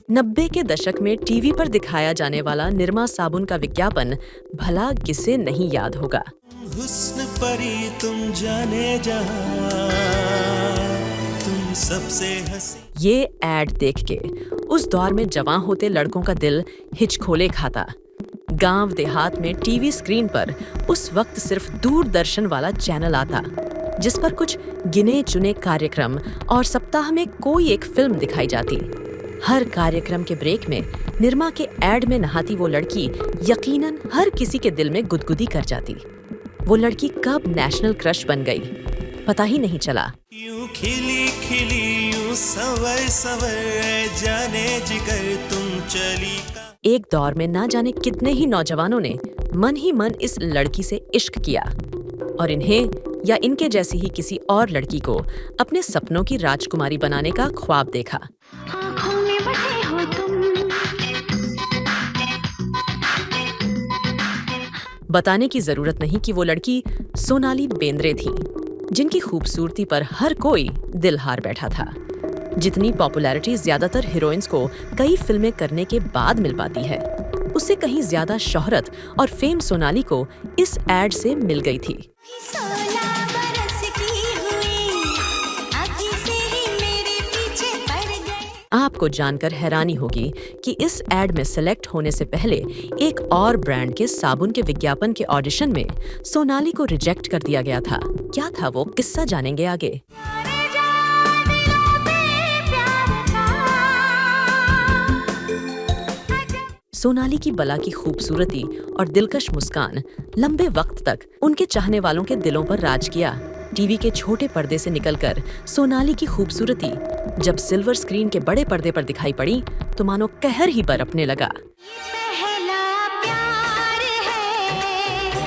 90 के दशक में टीवी पर दिखाया जाने वाला निरमा साबुन का विज्ञापन भला किसे नहीं याद होगा। हुस्न परी तुम जाने जहां, तुम सबसे हंसी। ये एड देख के उस दौर में जवां होते लड़कों का दिल हिचकोले खाता। गांव देहात में टीवी स्क्रीन पर उस वक्त सिर्फ दूरदर्शन वाला चैनल आता, जिस पर कुछ गिने चुने कार्यक्रम और सप्ताह में कोई एक फिल्म दिखाई जाती। हर कार्यक्रम के ब्रेक में निरमा के एड में नहाती वो लड़की यकीनन हर किसी के दिल में गुदगुदी कर जाती। वो लड़की कब नेशनल क्रश बन गई पता ही नहीं चला। यूं खिली खिली यूं सवर सवर जाने जिगर तुम चली का। एक दौर में ना जाने कितने ही नौजवानों ने मन ही मन इस लड़की से इश्क किया और इन्हें या इनके जैसी ही किसी और लड़की को अपने सपनों की राजकुमारी बनाने का ख्वाब देखा। आँखों में बसे हो तुम। बताने की जरूरत नहीं कि वो लड़की सोनाली बेंद्रे थी, जिनकी खूबसूरती पर हर कोई दिल हार बैठा था। जितनी पॉपुलैरिटी ज्यादातर हीरोइंस को कई फिल्में करने के बाद मिल पाती है, उससे कहीं ज्यादा शोहरत और फेम सोनाली को इस एड से मिल गई थी। 16 बरस की हुई, आँखी से ही मेरे पीछे पड़ गए। आपको जानकर हैरानी होगी कि इस एड में सेलेक्ट होने से पहले एक और ब्रांड के साबुन के विज्ञापन के ऑडिशन में सोनाली को रिजेक्ट कर दिया गया था। क्या था वो किस्सा जानेंगे आगे। प्यारे जान दिलों पे प्यार का। सोनाली की बला की खूबसूरती और दिलकश मुस्कान लंबे वक्त तक उनके चाहने वालों के दिलों पर राज किया। टीवी के छोटे पर्दे से निकलकर सोनाली की खूबसूरती जब सिल्वर स्क्रीन के बड़े पर्दे पर दिखाई पड़ी तो मानो कहर ही बरपने लगा। पहला प्यार है,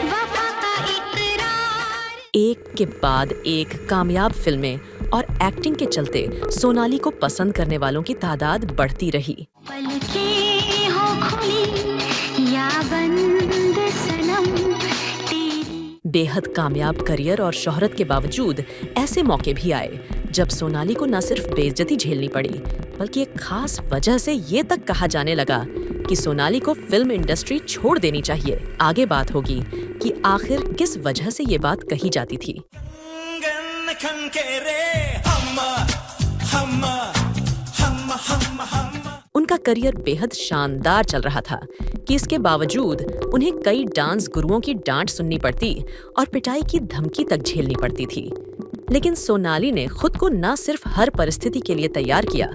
वफा का इकरार। एक के बाद एक कामयाब फिल्में और एक्टिंग के चलते सोनाली को पसंद करने वालों की तादाद बढ़ती रही। पलकें हो खुली या बंद सनम तेरी। बेहद कामयाब करियर और शोहरत के बावजूद ऐसे मौके भी आए जब सोनाली को न सिर्फ बेइज्जती झेलनी पड़ी, बल्कि एक खास वजह से ये तक कहा जाने लगा कि सोनाली को फिल्म इंडस्ट्री छोड़ देनी चाहिए। आगे बात होगी कि आखिर किस वजह से ये बात कही जाती थी। गन खन के रे हम्मा हम्मा हम्मा हम्मा हम्मा। उनका करियर बेहद शानदार चल रहा था कि इसके बावजूद उन्हें कई डांस गुरुओं की डांट सुननी पड़ती और पिटाई की धमकी तक झेलनी पड़ती थी। लेकिन सोनाली ने खुद को न सिर्फ हर परिस्थिति के लिए तैयार किया,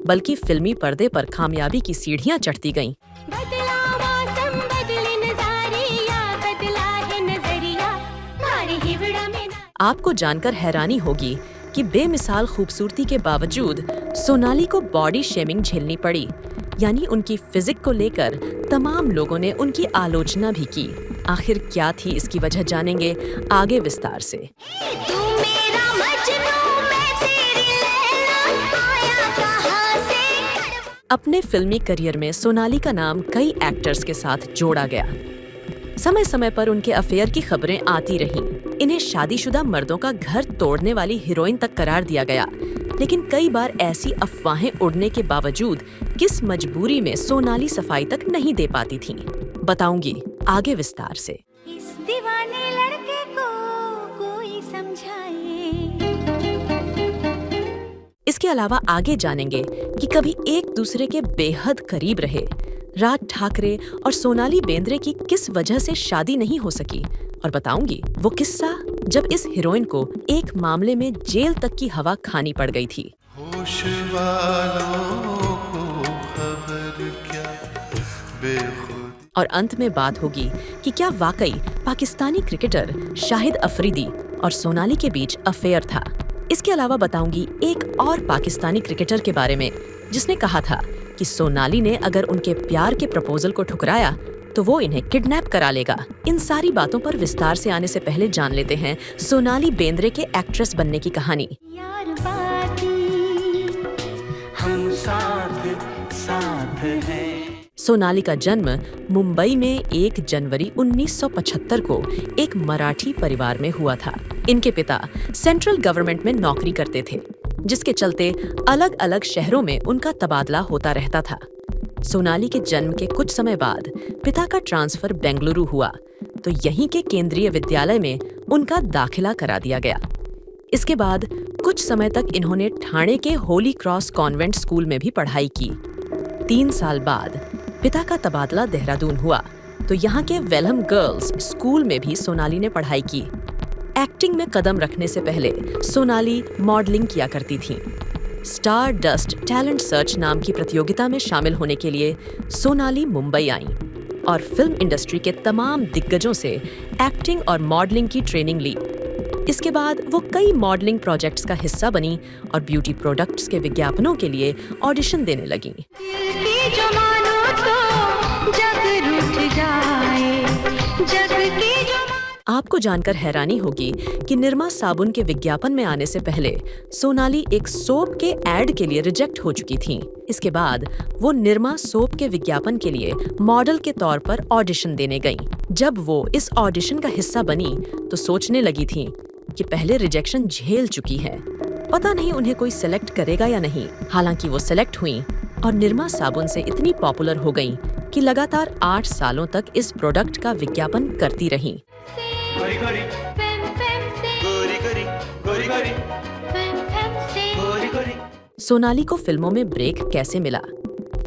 बल्कि फिल्मी पर्दे पर कामयाबी की सीढ़ियां चढ़ती गईं। बदला मौसम बदले नज़ारिया, बदला है नजरिया मारे हिवड़ा में ना। आपको जानकर हैरानी होगी कि बेमिसाल खूबसूरती के बावजूद सोनाली को बॉडी शेमिंग झेलनी पड़ी, यानी उनकी फिजिक को लेकर तमाम लोगों ने उनकी आलोचना भी की। आखिर क्या थी इसकी वजह जानेंगे आगे विस्तार से। तू मेरा मजनू, मैं तेरी लैला, आया कहाँ से। अपने फिल्मी करियर में सोनाली का नाम कई एक्टर्स के साथ जोड़ा गया। समय समय पर उनके अफेयर की खबरें आती रहीं। इन्हें शादीशुदा मर्दों का घर तोड़ने वाली हीरोइन तक करार दिया गया। लेकिन कई बार ऐसी अफवाहें उड़ने के बावजूद किस मजबूरी में सोनाली सफाई तक नहीं दे पाती थीं, बताऊंगी आगे विस्तार से। इस दीवाने लड़के को कोई समझाए। इसके अलावा आगे जानेंगे कि कभी एक दूसरे के बेहद करीब रहे। राज ठाकरे और सोनाली बेंद्रे की किस वजह से शादी नहीं हो सकी, और बताऊंगी वो किस्सा जब इस हीरोइन को एक मामले में जेल तक की हवा खानी पड़ गई थी। होश वालों को खबर क्या बेखुद। और अंत में बात होगी कि क्या वाकई पाकिस्तानी क्रिकेटर शाहिद अफरीदी और सोनाली के बीच अफेयर था। इसके अलावा बताऊंगी एक और पाकिस्तानी क्रिकेटर के बारे में जिसने कहा था कि सोनाली ने अगर उनके प्यार के प्रपोजल को ठुकराया तो वो इन्हें किडनैप करा लेगा। इन सारी बातों पर विस्तार से आने से पहले जान लेते हैं सोनाली बेंद्रे के एक्ट्रेस बनने की कहानी। यार बाती हम साथ साथ हैं। सोनाली का जन्म मुंबई में 1 जनवरी 1975 को एक मराठी परिवार में हुआ था। इनके पिता सेंट्रल गवर्नमेंट में नौकरी करते थे। जिसके चलते अलग अलग शहरों में उनका तबादला होता रहता था। सोनाली के जन्म के कुछ समय बाद पिता का ट्रांसफर बेंगलुरु हुआ, तो यहीं के केंद्रीय विद्यालय में उनका दाखिला करा दिया गया। इसके बाद कुछ समय तक इन्होंने ठाणे के होली क्रॉस कॉन्वेंट स्कूल में भी पढ़ाई की। 3 साल बाद पिता का तबादला देहरादून हुआ, तो यहाँ के वेलहम गर्ल्स स्कूल में भी सोनाली ने पढ़ाई की। एक्टिंग में कदम रखने से पहले सोनाली मॉडलिंग किया करती थीं। स्टार डस्ट टैलेंट सर्च नाम की प्रतियोगिता में शामिल होने के लिए सोनाली मुंबई आईं और फिल्म इंडस्ट्री के तमाम दिग्गजों से एक्टिंग और मॉडलिंग की ट्रेनिंग ली। इसके बाद वो कई मॉडलिंग प्रोजेक्ट्स का हिस्सा बनी और ब्यूटी प्रोडक्ट्स के विज्ञापनों के लिए ऑडिशन देने लगीं। आपको जानकर हैरानी होगी कि निरमा साबुन के विज्ञापन में आने से पहले सोनाली एक सोप के एड के लिए रिजेक्ट हो चुकी थीं। इसके बाद वो निरमा सोप के विज्ञापन के लिए मॉडल के तौर पर ऑडिशन देने गईं। जब वो इस ऑडिशन का हिस्सा बनी तो सोचने लगी थीं कि पहले रिजेक्शन झेल चुकी है, पता नहीं उन्हें कोई सेलेक्ट करेगा या नहीं। हालांकि वो सेलेक्ट हुईं और निरमा साबुन से इतनी पॉपुलर हो गईं कि लगातार 8 सालों तक इस प्रोडक्ट का विज्ञापन करती रहीं। गोरी गोरी गोरी गोरी गोरी गोरी गोरी गोरी। सोनाली को फिल्मों में ब्रेक कैसे मिला,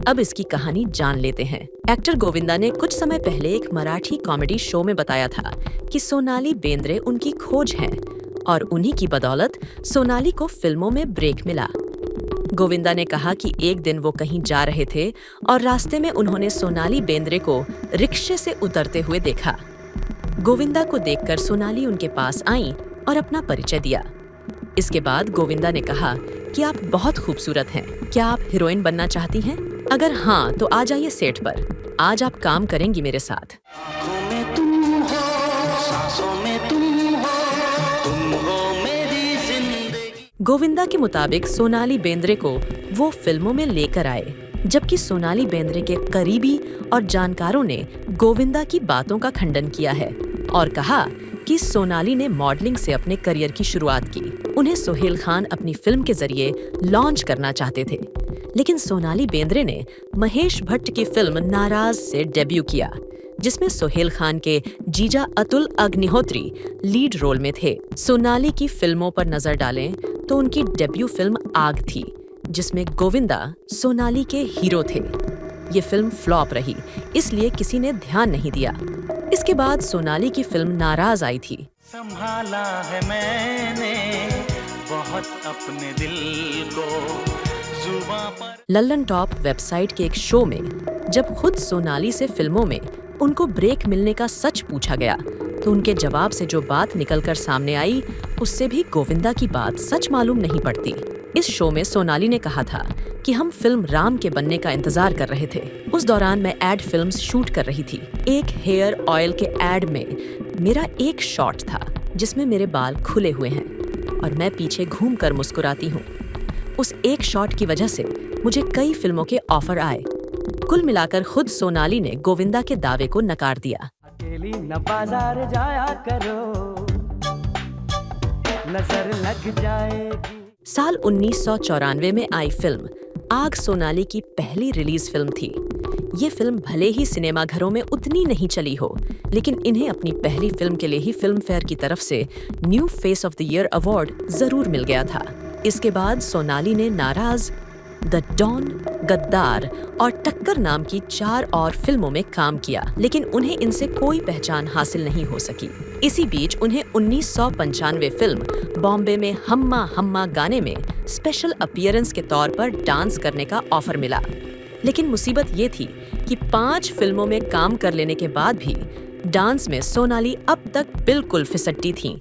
अब इसकी कहानी जान लेते हैं। एक्टर गोविंदा ने कुछ समय पहले एक मराठी कॉमेडी शो में बताया था कि सोनाली बेंद्रे उनकी खोज हैं और उन्हीं की बदौलत सोनाली को फिल्मों में ब्रेक मिला। गोविंदा ने कहा कि एक दिन वो कहीं जा रहे थे और रास्ते में उन्होंने सोनाली बेंद्रे को रिक्शे से उतरते हुए देखा। गोविंदा को देखकर सोनाली उनके पास आई और अपना परिचय दिया। इसके बाद गोविंदा ने कहा कि आप बहुत खूबसूरत हैं, क्या आप हीरोइन बनना चाहती हैं? अगर हाँ तो आ जाइए सेट पर, आज आप काम करेंगी मेरे साथ। आँखों में तुम हो, सांसों में तुम हो मेरी जिंदगी। गोविंदा के मुताबिक सोनाली बेंद्रे को वो फिल्मों में लेकर आए, जबकि सोनाली बेंद्रे के करीबी और जानकारों ने गोविंदा की बातों का खंडन किया है और कहा कि सोनाली ने मॉडलिंग से अपने करियर की शुरुआत की। उन्हें सोहेल खान अपनी फिल्म के जरिए लॉन्च करना चाहते थे, लेकिन सोनाली बेंद्रे ने महेश भट्ट की फिल्म नाराज से डेब्यू किया, जिसमें सोहेल खान के जीजा अतुल अग्निहोत्री लीड रोल में थे। सोनाली की फिल्मों पर नजर डालें तो उनकी डेब्यू फिल्म आग थी, जिसमें गोविंदा सोनाली के हीरो थे। ये फिल्म फ्लॉप रही, इसलिए किसी ने ध्यान नहीं दिया। इसके बाद सोनाली की फिल्म नाराज आई थी। संभाला है मैंने बहुत अपने दिल को जुबां पर। लल्लन टॉप वेबसाइट के एक शो में जब खुद सोनाली से फिल्मों में उनको ब्रेक मिलने का सच पूछा गया, तो उनके जवाब से जो बात निकलकर सामने आई, उससे भी गोविंदा की बात सच मालूम नहीं पड़ती। इस शो में सोनाली ने कहा था कि हम फिल्म राम के बनने का इंतजार कर रहे थे। उस दौरान मैं एड फिल्म्स शूट कर रही थी। एक हेयर ऑयल के एड में मेरा एक शॉट था जिसमें मेरे बाल खुले हुए हैं और मैं पीछे घूमकर मुस्कुराती हूँ। उस एक शॉट की वजह से मुझे कई फिल्मों के ऑफर आए। कुल मिलाकर खुद सोनाली ने गोविंदा के दावे को नकार दिया। अकेली न बाजार जाया करो, नजर लग जाएगी। साल 1994 में आई फिल्म आग सोनाली की पहली रिलीज फिल्म थी। ये फिल्म भले ही सिनेमा घरों में उतनी नहीं चली हो, लेकिन इन्हें अपनी पहली फिल्म के लिए ही फिल्म फेयर की तरफ से new face of the year award जरूर मिल गया था। इसके बाद सोनाली ने नाराज, द डॉन, गद्दार और टक्कर नाम की 4 और फिल्मों में काम किया, लेकिन उन्हें इनसे कोई पहचान हासिल नहीं हो सकी। इसी बीच उन्हें 1995 फिल्म बॉम्बे में हम्मा हम्मा गाने में स्पेशल अपीयरेंस के तौर पर डांस करने का ऑफर मिला। लेकिन मुसीबत ये थी कि 5 फिल्मों में काम कर लेने के बाद भी डांस में सोनाली अब तक बिल्कुल फिसड्डी थीं।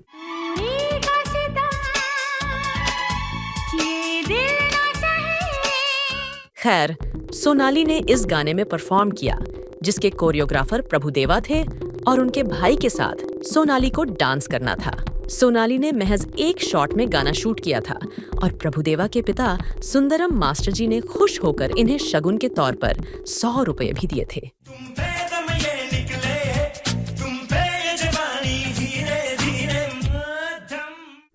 खैर, सोनाली ने इस गाने में परफॉर्म किया, जिसके कोरियोग्राफर प्रभुदेवा थे और उनके भाई के साथ सोनाली को डांस करना था। सोनाली ने महज एक शॉट में गाना शूट किया था और प्रभुदेवा के पिता सुंदरम मास्टर जी ने खुश होकर इन्हें शगुन के तौर पर 100 रुपए भी दिए थे।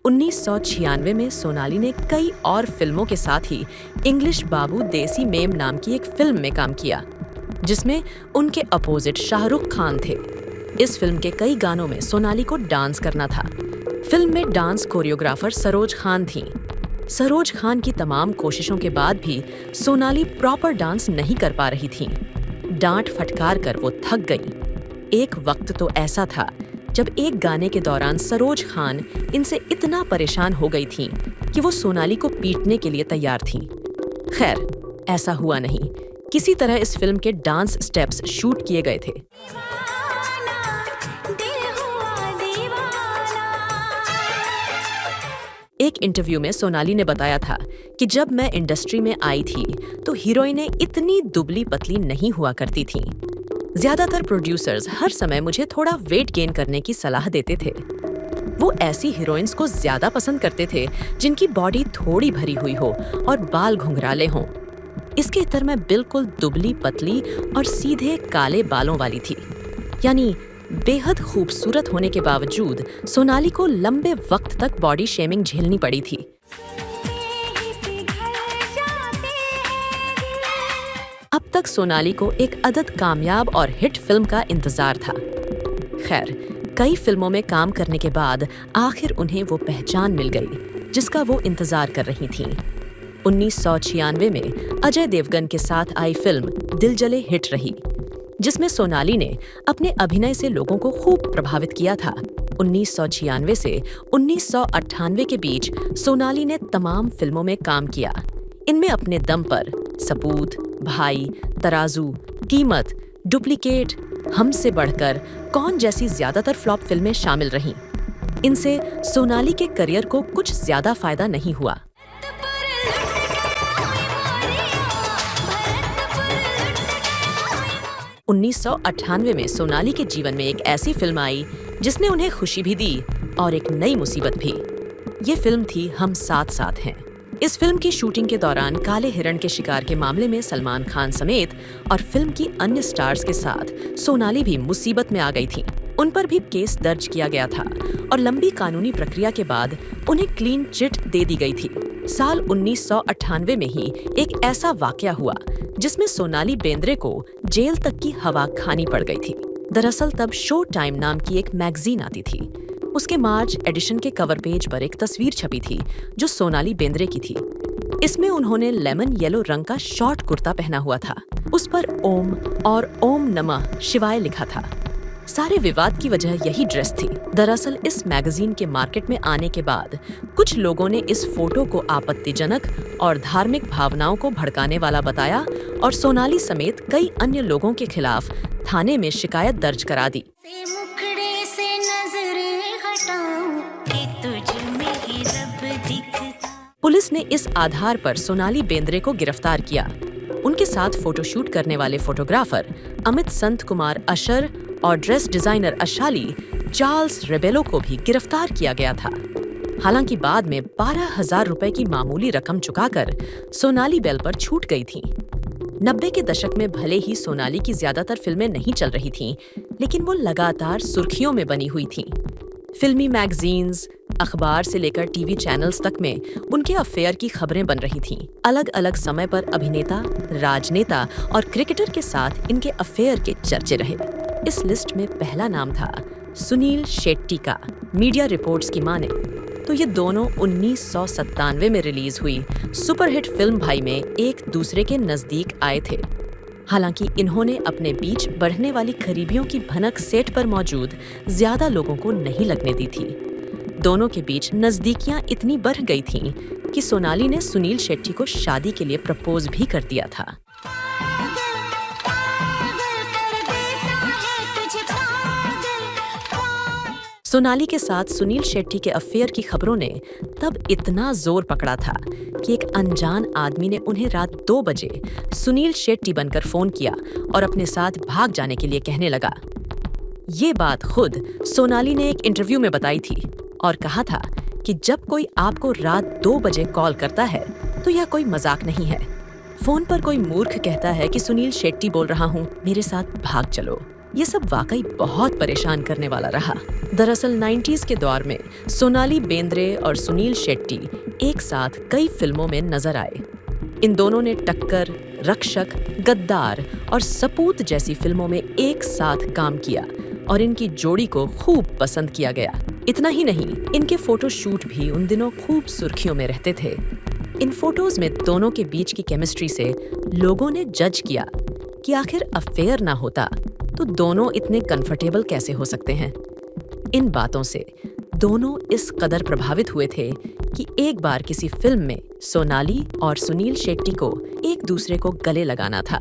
1996 में सोनाली ने कई और फिल्मों के साथ ही इंग्लिश बाबू देसी मेम नाम की एक फिल्म में काम किया, जिसमें उनके अपोजिट शाहरुख खान थे। इस फिल्म के कई गानों में सोनाली को डांस करना था। फिल्म में डांस कोरियोग्राफर सरोज खान थीं। सरोज खान की तमाम कोशिशों के बाद भी सोनाली प्रॉपर डांस नहीं कर पा रही थीं। डांट फटकार कर वो थक गई। एक वक्त तो ऐसा था जब एक गाने के दौरान सरोज खान इनसे इतना परेशान हो गई थीं कि वो सोनाली को पीटने के लिए तैयार थीं। खैर, ऐसा हुआ नहीं। किसी तरह इस फिल्म के डांस स्टेप्स शूट किए गए थे। एक इंटरव्यू में सोनाली ने बताया था कि जब मैं इंडस्ट्री में आई थी तो हीरोइनें इतनी दुबली पतली नहीं हुआ करती थीं। ज्यादातर प्रोड्यूसर्स हर समय मुझे थोड़ा वेट गेन करने की सलाह देते थे। वो ऐसी हीरोइंस को ज्यादा पसंद करते थे जिनकी बॉडी थोड़ी भरी हुई हो और बाल घुंघराले हों। इसके इतर मैं बिल्कुल दुबली पतली और सीधे काले बालों वाली थी। यानी बेहद खूबसूरत होने के बावजूद सोनाली को लंबे वक्त तक बॉडी शेमिंग झेलनी पड़ी थी। अब तक सोनाली को एक अदद कामयाब और हिट फिल्म का इंतजार था। खैर, कई फिल्मों में काम करने के बाद आखिर उन्हें वो पहचान मिल गई जिसका वो इंतजार कर रही थीं। 1996 में अजय देवगन के साथ आई फिल्म दिल जले हिट रही, जिसमें सोनाली ने अपने अभिनय से लोगों को खूब प्रभावित किया था। 1996 से 1998 के बीच सोनाली ने तमाम फिल्मों में काम किया। इनमें अपने दम पर सपूत, भाई, तराजू, कीमत, डुप्लीकेट, हमसे बढ़कर, कौन जैसी ज्यादातर फ्लॉप फिल्में शामिल रहीं। इनसे सोनाली के करियर को कुछ ज्यादा फायदा नहीं हुआ। 1998 में सोनाली के जीवन में एक ऐसी फिल्म आई जिसने उन्हें खुशी भी दी और एक नई मुसीबत भी। ये फिल्म थी हम साथ साथ हैं। इस फिल्म की शूटिंग के दौरान काले हिरण के शिकार के मामले में सलमान खान समेत और फिल्म की अन्य स्टार्स के साथ सोनाली भी मुसीबत में आ गई थी। उन पर भी केस दर्ज किया गया था और लंबी कानूनी प्रक्रिया के बाद उन्हें क्लीन चिट दे दी गई थी। साल 1998 में ही एक ऐसा वाकया हुआ जिसमें सोनाली बेंद्रे को जेल तक की हवा खानी पड़ गई थी। दरअसल तब शो टाइम नाम की एक मैगजीन आती थी। उसके मार्च एडिशन के कवर पेज पर एक तस्वीर छपी थी जो सोनाली बेंद्रे की थी। इसमें उन्होंने लेमन येलो रंग का शॉर्ट कुर्ता पहना हुआ था। उस पर ओम और ओम नमः शिवाय लिखा था। सारे विवाद की वजह यही ड्रेस थी। दरअसल इस मैगजीन के मार्केट में आने के बाद कुछ लोगों ने इस फोटो को आपत्तिजनक और धार्मिक भावनाओं को भड़काने वाला बताया और सोनाली समेत कई अन्य लोगों के खिलाफ थाने में शिकायत दर्ज करा दी। पुलिस ने इस आधार पर सोनाली बेंद्रे को गिरफ्तार किया। उनके साथ फोटोशूट करने वाले फोटोग्राफर अमित संत कुमार अशर और ड्रेस डिजाइनर अशाली चार्ल्स रेबेलो को भी गिरफ्तार किया गया था। हालांकि बाद में 12,000 रुपए की मामूली रकम चुकाकर सोनाली बेल पर छूट गई थी। 90 के दशक में भले ही सोनाली की ज्यादातर फिल्में नहीं चल रही थीं, लेकिन वो लगातार सुर्खियों में बनी हुई थीं। फिल्मी मैगजीन्स, अखबार से लेकर टीवी चैनल्स तक में उनके अफेयर की खबरें बन रही थीं। अलग अलग समय पर अभिनेता, राजनेता और क्रिकेटर के साथ इनके अफेयर के चर्चे रहे। इस लिस्ट में पहला नाम था सुनील शेट्टी का। मीडिया रिपोर्ट्स की माने तो ये दोनों 1997 में रिलीज हुई सुपरहिट फिल्म भाई में एक दूसरे के नजदीक आए थे। हालांकि इन्होंने अपने बीच बढ़ने वाली करीबियों की भनक सेट पर मौजूद ज्यादा लोगों को नहीं लगने दी थी। दोनों के बीच नजदीकियां इतनी बढ़ गई थीं कि सोनाली ने सुनील शेट्टी को शादी के लिए प्रपोज भी कर दिया था। सोनाली के साथ सुनील शेट्टी के अफेयर की खबरों ने तब इतना जोर पकड़ा था कि एक अनजान आदमी ने उन्हें रात 2 बजे सुनील शेट्टी बनकर फोन किया और अपने साथ भाग जाने के लिए कहने लगा। ये बात खुद सोनाली ने एक इंटरव्यू में बताई थी और कहा था कि जब कोई आपको रात 2 बजे कॉल करता है तो यह कोई मजाक नहीं है। फोन पर कोई मूर्ख कहता है कि सुनील शेट्टी बोल रहा हूँ, मेरे साथ भाग चलो। ये सब वाकई बहुत परेशान करने वाला रहा। दरअसल 90s के दौर में सोनाली बेंद्रे और सुनील शेट्टी एक साथ कई फिल्मों में नजर आए। इन दोनों ने टक्कर, रक्षक, गद्दार और सपूत जैसी फिल्मों में एक साथ काम किया और इनकी जोड़ी को खूब पसंद किया गया। इतना ही नहीं, इनके फोटो शूट भी उन दिनों खूब सुर्खियों में रहते थे। इन फोटोज में दोनों के बीच की केमिस्ट्री से लोगों ने जज किया कि आखिर अफेयर ना होता तो दोनों इतने कंफर्टेबल कैसे हो सकते हैं। इन बातों से दोनों इस कदर प्रभावित हुए थे कि एक बार किसी फिल्म में सोनाली और सुनील शेट्टी को एक दूसरे को गले लगाना था,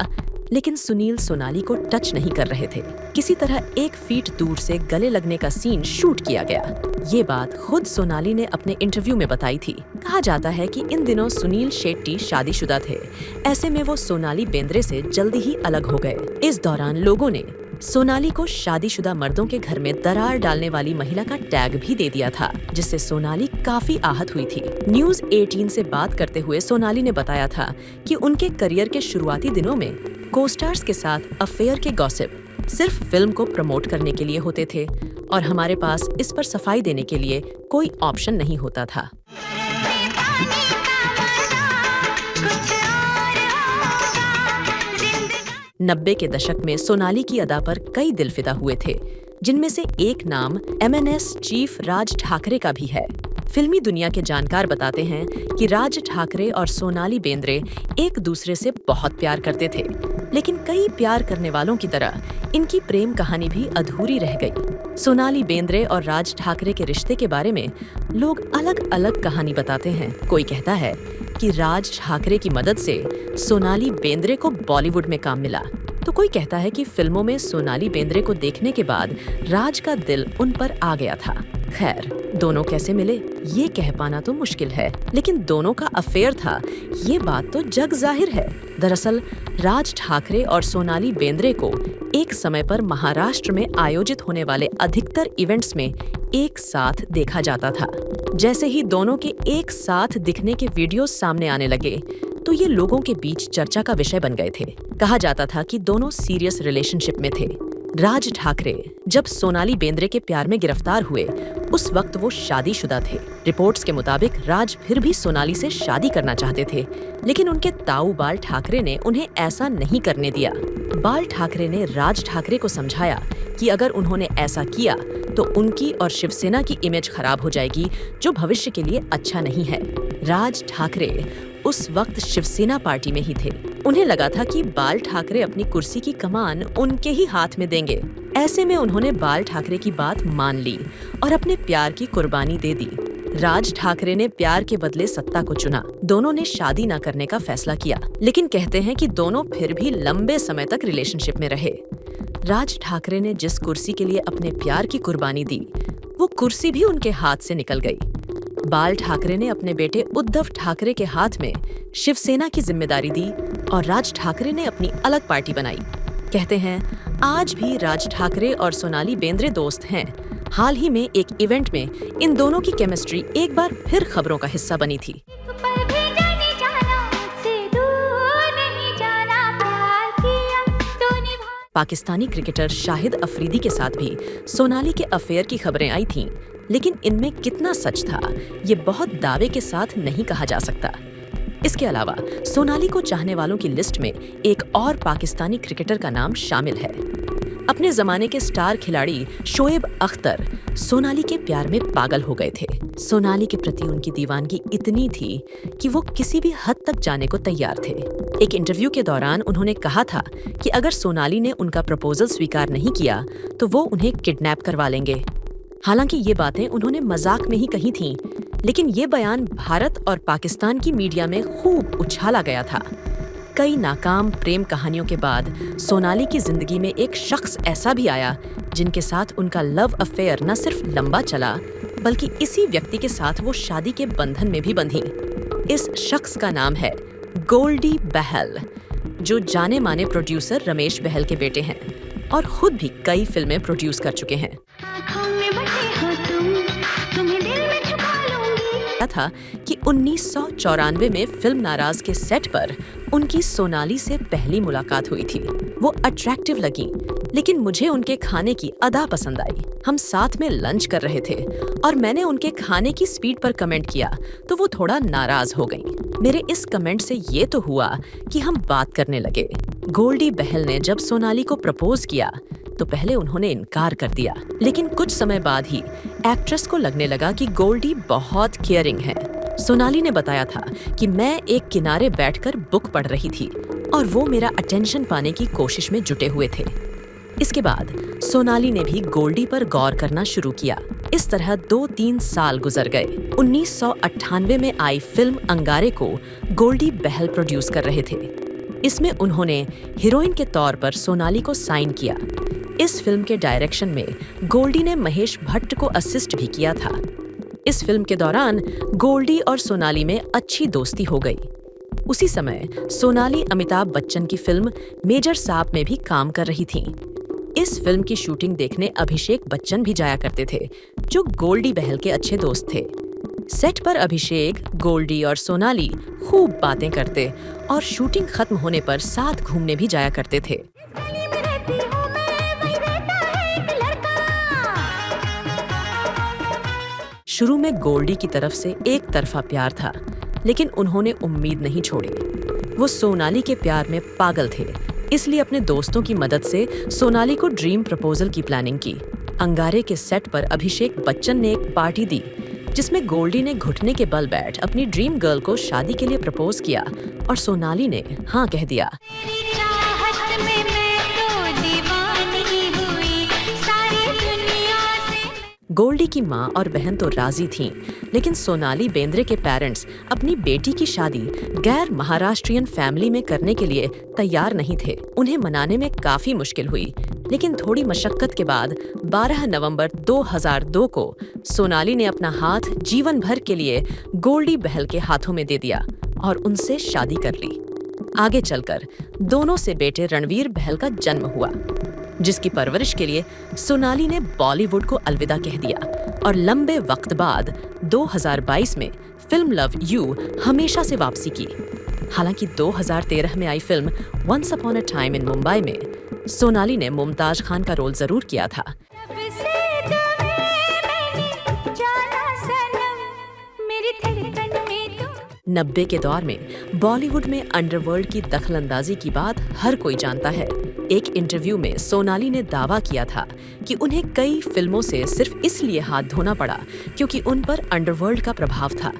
लेकिन सुनील सोनाली को टच नहीं कर रहे थे। किसी तरह 1 फीट दूर से गले लगने का सीन शूट किया गया। ये बात खुद सोनाली ने अपने इंटरव्यू में बताई थी। कहा जाता है कि इन दिनों सुनील शेट्टी शादीशुदा थे, ऐसे में वो सोनाली बेंद्रे से जल्दी ही अलग हो गए। इस दौरान लोगों ने सोनाली को शादीशुदा मर्दों के घर में दरार डालने वाली महिला का टैग भी दे दिया था, जिससे सोनाली काफी आहत हुई थी। न्यूज़ 18 से बात करते हुए सोनाली ने बताया था कि उनके करियर के शुरुआती दिनों में को-स्टार्स के साथ अफेयर के गॉसिप सिर्फ फिल्म को प्रमोट करने के लिए होते थे और हमारे पास इस पर सफाई देने के लिए कोई ऑप्शन नहीं होता था। 90 के दशक में सोनाली की अदा पर कई दिलफिदा हुए थे, जिनमें से एक नाम MNS चीफ राज ठाकरे का भी है। फिल्मी दुनिया के जानकार बताते हैं कि राज ठाकरे और सोनाली बेंद्रे एक दूसरे से बहुत प्यार करते थे, लेकिन कई प्यार करने वालों की तरह इनकी प्रेम कहानी भी अधूरी रह गई। सोनाली बेंद्रे और राज ठाकरे के रिश्ते के बारे में लोग अलग अलग कहानी बताते हैं। कोई कहता है कि राज ठाकरे की मदद से सोनाली बेंद्रे को बॉलीवुड में काम मिला, तो कोई कहता है कि फिल्मों में सोनाली बेंद्रे को देखने के बाद राज का दिल उन पर आ गया था। खैर, दोनों कैसे मिले ये कह पाना तो मुश्किल है, लेकिन दोनों का अफेयर था ये बात तो जग जाहिर है। दरअसल राज ठाकरे और सोनाली बेंद्रे को एक समय पर महाराष्ट्र में आयोजित होने वाले अधिकतर इवेंट्स में एक साथ देखा जाता था। जैसे ही दोनों के एक साथ दिखने के वीडियोस सामने आने लगे तो ये लोगों के बीच चर्चा का विषय बन गए थे। कहा जाता था कि दोनों सीरियस रिलेशनशिप में थे। राज ठाकरे जब सोनाली बेंद्रे के प्यार में गिरफ्तार हुए उस वक्त वो शादीशुदा थे। रिपोर्ट्स के मुताबिक राज फिर भी सोनाली से शादी करना चाहते थे, लेकिन उनके ताऊ बाल ठाकरे ने उन्हें ऐसा नहीं करने दिया। बाल ठाकरे ने राज ठाकरे को समझाया कि अगर उन्होंने ऐसा किया तो उनकी और शिवसेना की इमेज खराब हो जाएगी, जो भविष्य के लिए अच्छा नहीं है। राज ठाकरे उस वक्त शिवसेना पार्टी में ही थे। उन्हें लगा था कि बाल ठाकरे अपनी कुर्सी की कमान उनके ही हाथ में देंगे। ऐसे में उन्होंने बाल ठाकरे की बात मान ली और अपने प्यार की कुर्बानी दे दी। राज ठाकरे ने प्यार के बदले सत्ता को चुना। दोनों ने शादी न करने का फैसला किया, लेकिन कहते हैं कि दोनों फिर भी लंबे समय तक रिलेशनशिप में रहे। राज ठाकरे ने जिस कुर्सी के लिए अपने प्यार की कुर्बानी दी, वो कुर्सी भी उनके हाथ से निकल गई। बाल ठाकरे ने अपने बेटे उद्धव ठाकरे के हाथ में शिवसेना की जिम्मेदारी दी और राज ठाकरे ने अपनी अलग पार्टी बनाई। कहते हैं आज भी राज ठाकरे और सोनाली बेंद्रे दोस्त हैं। हाल ही में एक इवेंट में इन दोनों की केमिस्ट्री एक बार फिर खबरों का हिस्सा बनी थी। पाकिस्तानी क्रिकेटर शाहिद अफरीदी के साथ भी सोनाली के अफेयर की खबरें आई थीं, लेकिन इनमें कितना सच था ये बहुत दावे के साथ नहीं कहा जा सकता। इसके अलावा सोनाली को चाहने वालों की लिस्ट में एक और पाकिस्तानी क्रिकेटर का नाम शामिल है। अपने जमाने के स्टार खिलाड़ी शोएब अख्तर सोनाली के प्यार में पागल हो गए थे। सोनाली के प्रति उनकी दीवानगी इतनी थी कि वो किसी भी हद तक जाने को तैयार थे। एक इंटरव्यू के दौरान उन्होंने कहा था कि अगर सोनाली ने उनका प्रपोजल स्वीकार नहीं किया तो वो उन्हें किडनैप करवा लेंगे। हालांकि ये बातें उन्होंने मजाक में ही कही थीं, लेकिन ये बयान भारत और पाकिस्तान की मीडिया में खूब उछाला गया था। कई नाकाम प्रेम कहानियों के बाद सोनाली की जिंदगी में एक शख्स ऐसा भी आया जिनके साथ उनका लव अफेयर न सिर्फ लंबा चला, बल्कि इसी व्यक्ति के साथ वो शादी के बंधन में भी बंधी। इस शख्स का नाम है गोल्डी बहल, जो जाने माने प्रोड्यूसर रमेश बहल के बेटे हैं और खुद भी कई फिल्में प्रोड्यूस कर चुके हैं। था कि 1994 में फिल्म नाराज के सेट पर उनकी सोनाली से पहली मुलाकात हुई थी। वो अट्रैक्टिव लगी, लेकिन मुझे उनके खाने की अदा पसंद आई। हम साथ में लंच कर रहे थे और मैंने उनके खाने की स्पीड पर कमेंट किया तो वो थोड़ा नाराज हो गई। मेरे इस कमेंट से ये तो हुआ कि हम बात करने लगे। गोल्डी बहल ने जब सोनाली को प्रपोज किया तो पहले उन्होंने इनकार कर दिया, लेकिन कुछ समय बाद ही एक्ट्रेस को लगने लगा कि गोल्डी बहुत केयरिंग है। सोनाली ने बताया था कि मैं एक किनारे बैठकर बुक पढ़ रही थी और वो मेरा अटेंशन पाने की कोशिश में जुटे हुए थे। इसके बाद सोनाली ने भी गोल्डी पर गौर करना शुरू किया। इस तरह 2-3 साल गुजर गए। 1998 में आई फिल्म अंगारे को गोल्डी बहल प्रोड्यूस कर रहे थे। इसमें उन्होंने हीरोइन के तौर पर सोनाली को साइन किया। इस फिल्म के डायरेक्शन में गोल्डी ने महेश भट्ट को असिस्ट भी किया था। इस फिल्म के दौरान गोल्डी और सोनाली में अच्छी दोस्ती हो गई। उसी समय सोनाली अमिताभ बच्चन की फिल्म मेजर साहब में भी काम कर रही थीं। इस फिल्म की शूटिंग देखने अभिषेक बच्चन भी जाया करते थे, जो गोल्डी बहल के अच्छे दोस्त थे। सेट पर अभिषेक, गोल्डी और सोनाली खूब बातें करते और शूटिंग खत्म होने पर साथ घूमने भी जाया करते थे। गली में रहती हूँ मैं, वहीं रहता है एक लड़का। शुरू में गोल्डी की तरफ से एक तरफा प्यार था, लेकिन उन्होंने उम्मीद नहीं छोड़ी। वो सोनाली के प्यार में पागल थे, इसलिए अपने दोस्तों की मदद से सोनाली को ड्रीम प्रपोजल की प्लानिंग की। अंगारे के सेट पर अभिषेक बच्चन ने एक पार्टी दी, जिसमें गोल्डी ने घुटने के बल बैठ अपनी ड्रीम गर्ल को शादी के लिए प्रपोज किया और सोनाली ने हाँ कह दिया। तेरी चाहत में मैं तो दीवानी हुई, सारी दुनिया से। गोल्डी की माँ और बहन तो राजी थीं, लेकिन सोनाली बेंद्रे के पेरेंट्स अपनी बेटी की शादी गैर महाराष्ट्रियन फैमिली में करने के लिए तैयार नहीं थे। उन्हें मनाने में काफी मुश्किल हुई, लेकिन थोड़ी मशक्कत के बाद 12 नवंबर 2002 को सोनाली ने अपना हाथ जीवन भर के लिए गोल्डी बहल के हाथों में दे दिया और उनसे शादी कर ली। आगे चलकर दोनों से बेटे रणवीर बहल का जन्म हुआ, जिसकी परवरिश के लिए सोनाली ने बॉलीवुड को अलविदा कह दिया और लंबे वक्त बाद 2022 में फिल्म लव यू हमेशा से वापसी की। हालांकि 2013 में आई film once upon a time in Mumbai में सोनाली ने मुमताज खान का रोल जरूर किया था। जब से तुम्हें मैंने जाना सनम, मेरी धड़कन में तुम। 90 के दौर में बॉलीवुड में अंडरवर्ल्ड की दखलंदाजी की बात हर कोई जानता है। एक इंटरव्यू में सोनाली ने दावा किया था कि उन्हें कई फिल्मों से सिर्फ इसलिए हाथ धोना पड़ा क्योंकि उन पर अंडरवर्ल्ड का प्रभाव था।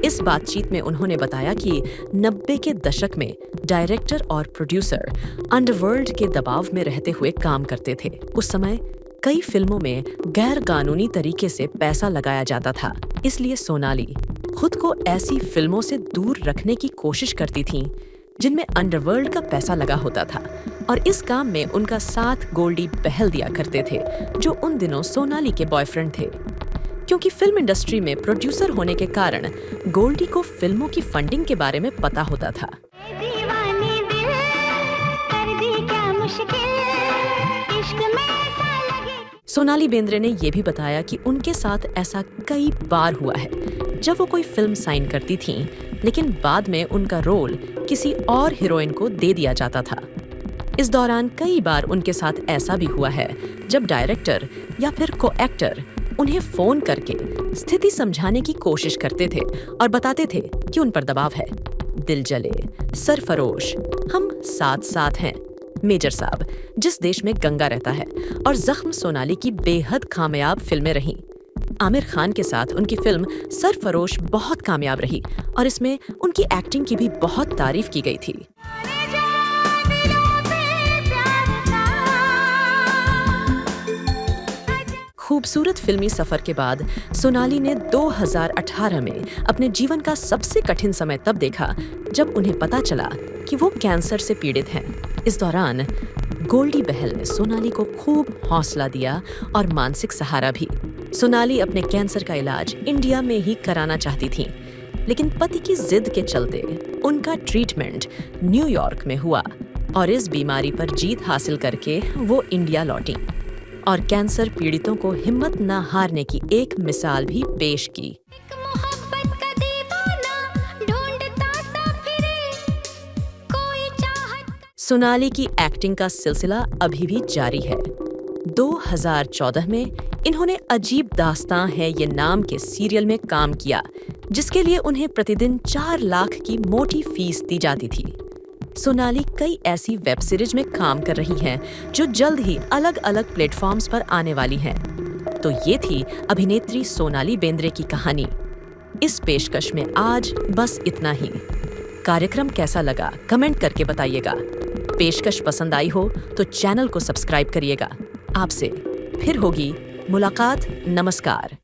इस बातचीत में उन्होंने बताया कि 90 के दशक में डायरेक्टर और प्रोड्यूसर अंडरवर्ल्ड के दबाव में रहते हुए काम करते थे। उस समय कई फिल्मों में गैर कानूनी तरीके से पैसा लगाया जाता था, इसलिए सोनाली खुद को ऐसी फिल्मों से दूर रखने की कोशिश करती थीं जिनमें अंडरवर्ल्ड का पैसा लगा होता था, और इस काम में उनका साथ गोल्डी बहल दिया करते थे, जो उन दिनों सोनाली के बॉयफ्रेंड थे। क्योंकि फिल्म इंडस्ट्री में प्रोड्यूसर होने के कारण गोल्डी को फिल्मों की फंडिंग के बारे में पता होता था। दीवाने दिल कर दी क्या मुश्किल, इश्क में ऐसा लगे। सोनाली बेंद्रे ने यह भी बताया कि उनके साथ ऐसा कई बार हुआ है जब वो कोई फिल्म साइन करती थीं, लेकिन बाद में उनका रोल किसी और हीरोइन को दे दिया जाता था। इस दौरान कई बार उनके साथ ऐसा भी हुआ है जब डायरेक्टर या फिर को एक्टर उन्हें फोन करके स्थिति समझाने की कोशिश करते थे और बताते थे कि उन पर दबाव है। दिल जले, सरफरोश, हम साथ साथ हैं, मेजर साहब, जिस देश में गंगा रहता है, और जख्म सोनाली की बेहद कामयाब फिल्में रहीं। आमिर खान के साथ उनकी फिल्म सरफरोश बहुत कामयाब रही और इसमें उनकी एक्टिंग की भी बहुत तारीफ की गई थी। खूबसूरत फिल्मी सफर के बाद सोनाली ने 2018 में अपने जीवन का सबसे कठिन समय तब देखा जब उन्हें पता चला कि वो कैंसर से पीड़ित हैं। इस दौरान गोल्डी बहल ने सोनाली को खूब हौसला दिया और मानसिक सहारा भी। सोनाली अपने कैंसर का इलाज इंडिया में ही कराना चाहती थीं, लेकिन पति की जिद के चलते उनका ट्रीटमेंट न्यूयॉर्क में हुआ और इस बीमारी पर जीत हासिल करके वो इंडिया लौटी और कैंसर पीड़ितों को हिम्मत न हारने की एक मिसाल भी पेश की। एक मोहब्बत का दीवाना ढूंढता सा फिरे, कोई चाहत। सोनाली की एक्टिंग का सिलसिला अभी भी जारी है। 2014 में इन्होंने अजीब दास्तां है ये नाम के सीरियल में काम किया, जिसके लिए उन्हें प्रतिदिन 4 लाख की मोटी फीस दी जाती थी। सोनाली कई ऐसी वेब सीरीज में काम कर रही हैं जो जल्द ही अलग-अलग प्लेटफॉर्म्स पर आने वाली हैं। तो ये थी अभिनेत्री सोनाली बेंद्रे की कहानी। इस पेशकश में आज बस इतना ही। कार्यक्रम कैसा लगा कमेंट करके बताइएगा। पेशकश पसंद आई हो तो चैनल को सब्सक्राइब करिएगा। आपसे फिर होगी मुलाकात। नमस्कार।